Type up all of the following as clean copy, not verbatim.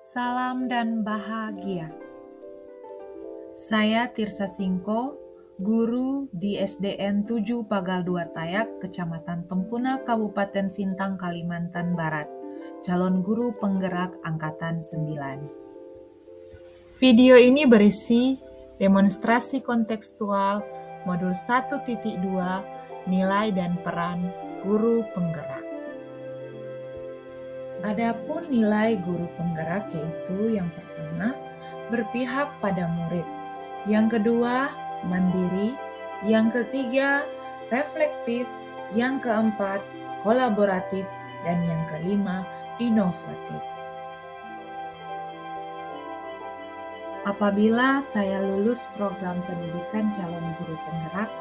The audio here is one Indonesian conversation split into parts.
Salam dan bahagia. Saya Tirsa Singko, guru di SDN 7 Pagal 2 Tayak, Kecamatan Tempuna, Kabupaten Sintang, Kalimantan Barat. Calon guru penggerak angkatan 9. Video ini berisi demonstrasi kontekstual modul 1.2 nilai dan peran guru penggerak. Adapun nilai guru penggerak yaitu yang pertama, berpihak pada murid. Yang kedua, mandiri. Yang ketiga, reflektif. Yang keempat, kolaboratif. Dan yang kelima, inovatif. Apabila saya lulus program pendidikan calon guru penggerak,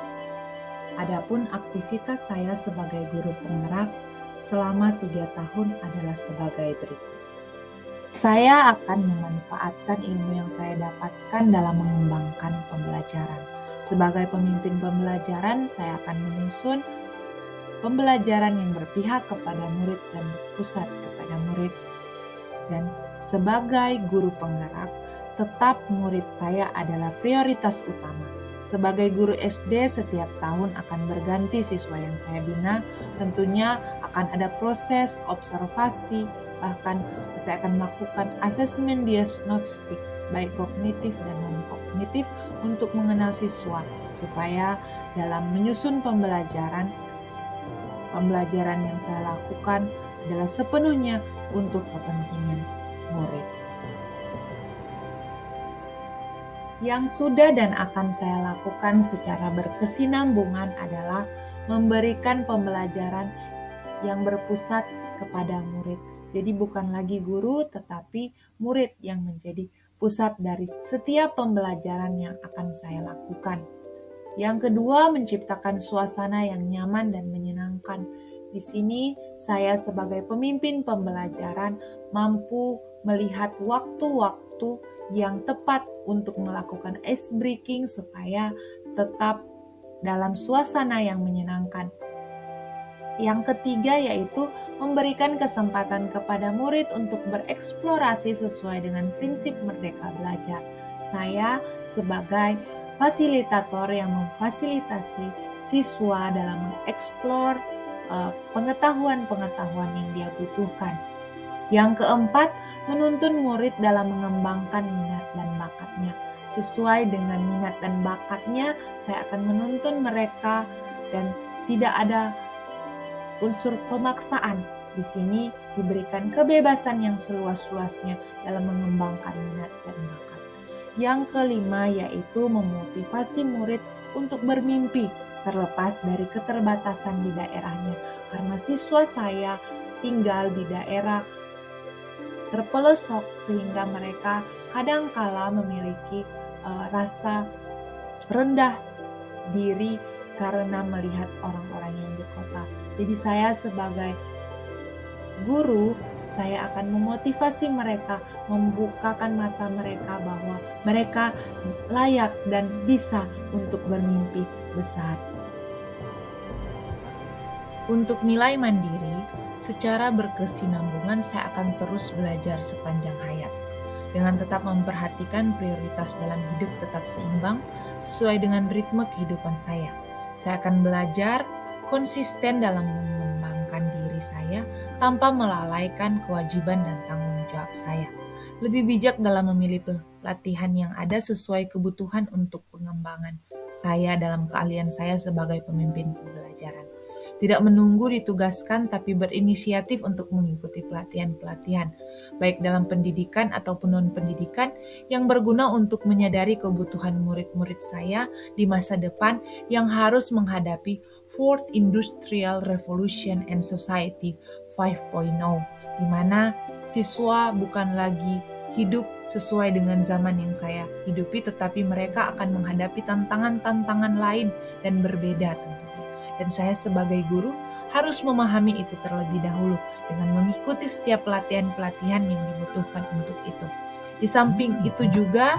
adapun aktivitas saya sebagai guru penggerak selama 3 tahun adalah sebagai berikut. Saya akan memanfaatkan ilmu yang saya dapatkan dalam mengembangkan pembelajaran. Sebagai pemimpin pembelajaran, saya akan menyusun pembelajaran yang berpihak kepada murid dan berpusat kepada murid. Dan sebagai guru penggerak, tetap murid saya adalah prioritas utama. Sebagai guru SD, setiap tahun akan berganti siswa yang saya bina. Tentunya akan ada proses observasi, bahkan saya akan melakukan asesmen diagnostik, baik kognitif dan non-kognitif, untuk mengenal siswa, supaya dalam menyusun pembelajaran yang saya lakukan adalah sepenuhnya untuk kepentingan murid. Yang sudah dan akan saya lakukan secara berkesinambungan adalah memberikan pembelajaran yang berpusat kepada murid. Jadi bukan lagi guru, tetapi murid yang menjadi pusat dari setiap pembelajaran yang akan saya lakukan. Yang kedua, menciptakan suasana yang nyaman dan menyenangkan. Di sini saya sebagai pemimpin pembelajaran mampu melihat waktu-waktu yang tepat untuk melakukan ice breaking supaya tetap dalam suasana yang menyenangkan. Yang ketiga yaitu memberikan kesempatan kepada murid untuk bereksplorasi sesuai dengan prinsip merdeka belajar. Saya sebagai fasilitator yang memfasilitasi siswa dalam mengeksplor pengetahuan-pengetahuan yang dia butuhkan. Yang keempat, menuntun murid dalam mengembangkan minat dan bakatnya. Sesuai dengan minat dan bakatnya, saya akan menuntun mereka dan tidak ada unsur pemaksaan. Di sini diberikan kebebasan yang seluas-luasnya dalam mengembangkan minat dan bakat. Yang kelima yaitu memotivasi murid untuk bermimpi terlepas dari keterbatasan di daerahnya. Karena siswa saya tinggal di daerah terpelosok sehingga mereka kadangkala memiliki rasa rendah diri karena melihat orang-orang yang di kota. Jadi saya sebagai guru, saya akan memotivasi mereka, membukakan mata mereka bahwa mereka layak dan bisa untuk bermimpi besar. Untuk nilai mandiri, secara berkesinambungan saya akan terus belajar sepanjang hayat. Dengan tetap memperhatikan prioritas dalam hidup tetap seimbang sesuai dengan ritme kehidupan saya. Saya akan belajar konsisten dalam mengembangkan diri saya tanpa melalaikan kewajiban dan tanggung jawab saya. Lebih bijak dalam memilih pelatihan yang ada sesuai kebutuhan untuk pengembangan saya dalam keahlian saya sebagai pemimpin pembelajaran. Tidak menunggu ditugaskan tapi berinisiatif untuk mengikuti pelatihan-pelatihan, baik dalam pendidikan ataupun non-pendidikan yang berguna untuk menyadari kebutuhan murid-murid saya di masa depan yang harus menghadapi Fourth Industrial Revolution and Society 5.0, di mana siswa bukan lagi hidup sesuai dengan zaman yang saya hidupi, tetapi mereka akan menghadapi tantangan-tantangan lain dan berbeda tentunya. Dan saya sebagai guru harus memahami itu terlebih dahulu dengan mengikuti setiap pelatihan-pelatihan yang dibutuhkan untuk itu. Di samping itu juga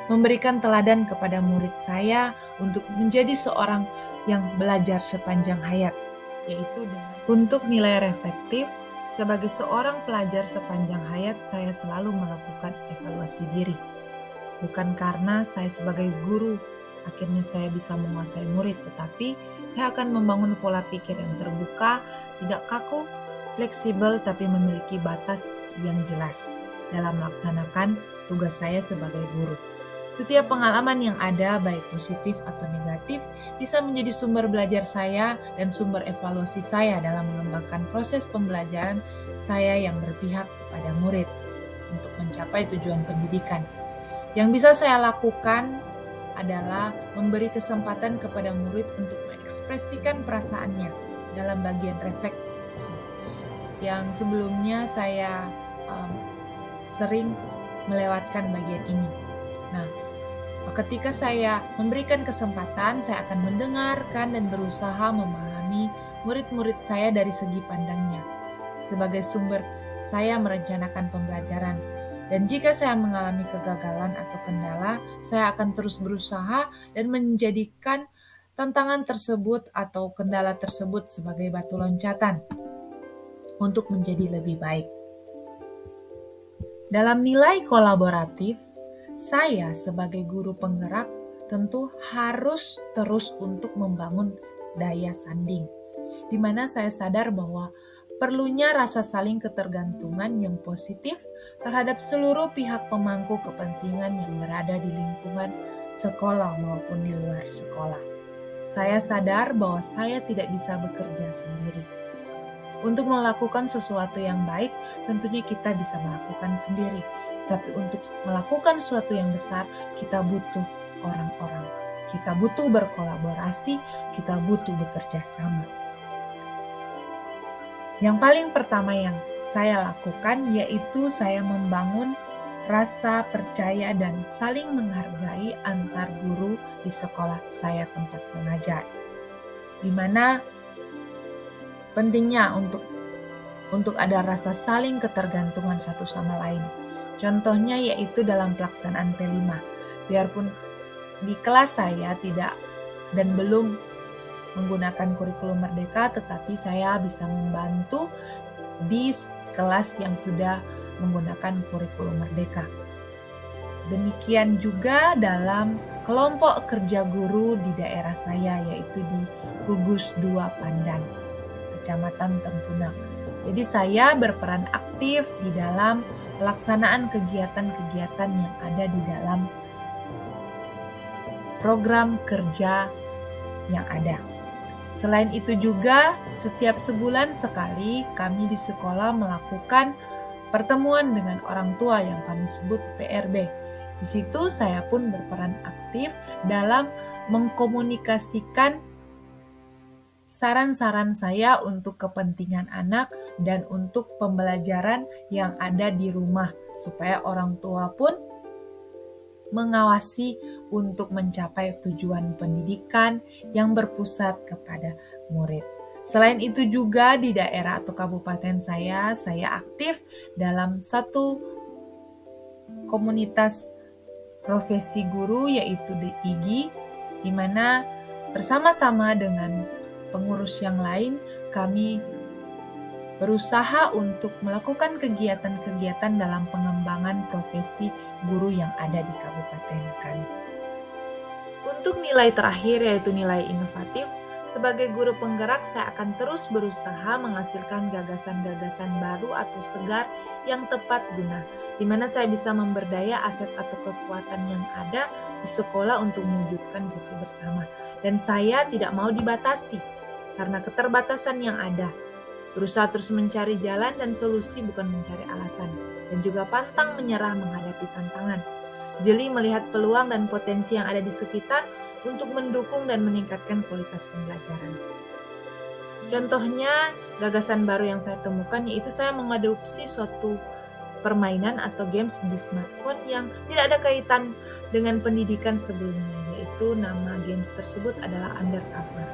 memberikan teladan kepada murid saya untuk menjadi seorang yang belajar sepanjang hayat, yaitu untuk nilai reflektif, Sebagai seorang pelajar sepanjang hayat, saya selalu melakukan evaluasi diri. Bukan karena saya sebagai guru, akhirnya saya bisa menguasai murid, tetapi saya akan membangun pola pikir yang terbuka, tidak kaku, fleksibel, tapi memiliki batas yang jelas dalam melaksanakan tugas saya sebagai guru. Setiap pengalaman yang ada, baik positif atau negatif, bisa menjadi sumber belajar saya dan sumber evaluasi saya dalam mengembangkan proses pembelajaran saya yang berpihak kepada murid untuk mencapai tujuan pendidikan. Yang bisa saya lakukan adalah memberi kesempatan kepada murid untuk mengekspresikan perasaannya dalam bagian refleksi. Yang sebelumnya saya sering melewatkan bagian ini. Nah, ketika saya memberikan kesempatan, saya akan mendengarkan dan berusaha memahami murid-murid saya dari segi pandangnya. Sebagai sumber, saya merencanakan pembelajaran. Dan jika saya mengalami kegagalan atau kendala, saya akan terus berusaha dan menjadikan tantangan tersebut atau kendala tersebut sebagai batu loncatan untuk menjadi lebih baik. Dalam nilai kolaboratif, saya sebagai guru penggerak tentu harus terus untuk membangun daya sanding, di mana saya sadar bahwa perlunya rasa saling ketergantungan yang positif terhadap seluruh pihak pemangku kepentingan yang berada di lingkungan sekolah maupun di luar sekolah. Saya sadar bahwa saya tidak bisa bekerja sendiri. Untuk melakukan sesuatu yang baik, tentunya kita bisa melakukan sendiri. Tapi untuk melakukan sesuatu yang besar, kita butuh orang-orang. Kita butuh berkolaborasi, kita butuh bekerja sama. Yang paling pertama yang saya lakukan yaitu saya membangun rasa percaya dan saling menghargai antar guru di sekolah saya tempat mengajar. Di mana pentingnya untuk ada rasa saling ketergantungan satu sama lain. Contohnya yaitu dalam pelaksanaan P5. Biarpun di kelas saya tidak dan belum menggunakan kurikulum Merdeka, tetapi saya bisa membantu di kelas yang sudah menggunakan kurikulum Merdeka. Demikian juga dalam kelompok kerja guru di daerah saya, yaitu di Gugus 2 Pandan, Kecamatan Tempunak. Jadi saya berperan aktif di dalam pelaksanaan kegiatan-kegiatan yang ada di dalam program kerja yang ada. Selain itu juga, setiap sebulan sekali kami di sekolah melakukan pertemuan dengan orang tua yang kami sebut PRB. Di situ saya pun berperan aktif dalam mengkomunikasikan saran-saran saya untuk kepentingan anak dan untuk pembelajaran yang ada di rumah, supaya orang tua pun mengawasi untuk mencapai tujuan pendidikan yang berpusat kepada murid. Selain itu juga di daerah atau kabupaten saya aktif dalam satu komunitas profesi guru yaitu di IGI, di mana bersama-sama dengan pengurus yang lain kami berusaha untuk melakukan kegiatan-kegiatan dalam pengembangan profesi guru yang ada di kabupaten kami. Untuk nilai terakhir yaitu nilai inovatif, sebagai guru penggerak saya akan terus berusaha menghasilkan gagasan-gagasan baru atau segar yang tepat guna, di mana saya bisa memberdaya aset atau kekuatan yang ada di sekolah untuk mewujudkan visi bersama. Dan saya tidak mau dibatasi karena keterbatasan yang ada. Berusaha terus mencari jalan dan solusi bukan mencari alasan, dan juga pantang menyerah menghadapi tantangan. Jeli melihat peluang dan potensi yang ada di sekitar untuk mendukung dan meningkatkan kualitas pembelajaran. Contohnya, gagasan baru yang saya temukan yaitu saya mengadopsi suatu permainan atau games di smartphone yang tidak ada kaitan dengan pendidikan sebelumnya, yaitu nama games tersebut adalah Undercover.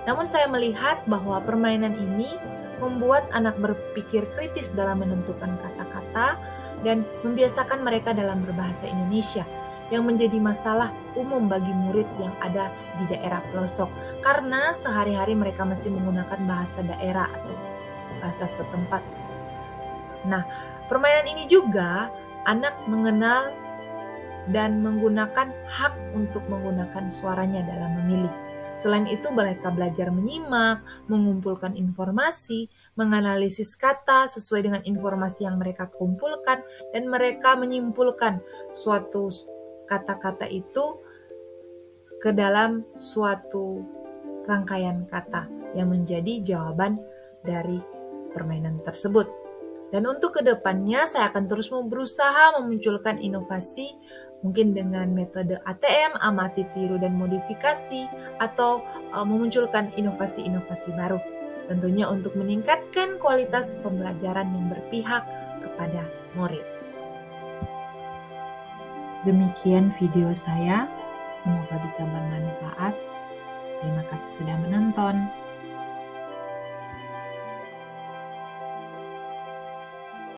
Namun saya melihat bahwa permainan ini membuat anak berpikir kritis dalam menentukan kata-kata dan membiasakan mereka dalam berbahasa Indonesia, yang menjadi masalah umum bagi murid yang ada di daerah pelosok karena sehari-hari mereka masih menggunakan bahasa daerah atau bahasa setempat. Nah, permainan ini juga anak mengenal dan menggunakan hak untuk menggunakan suaranya dalam memilih. Selain itu, mereka belajar menyimak, mengumpulkan informasi, menganalisis kata sesuai dengan informasi yang mereka kumpulkan, dan mereka menyimpulkan suatu kata-kata itu ke dalam suatu rangkaian kata yang menjadi jawaban dari permainan tersebut. Dan untuk kedepannya saya akan terus berusaha memunculkan inovasi mungkin dengan metode ATM, amati, tiru, dan modifikasi, atau memunculkan inovasi-inovasi baru. Tentunya untuk meningkatkan kualitas pembelajaran yang berpihak kepada murid. Demikian video saya, semoga bisa bermanfaat. Terima kasih sudah menonton.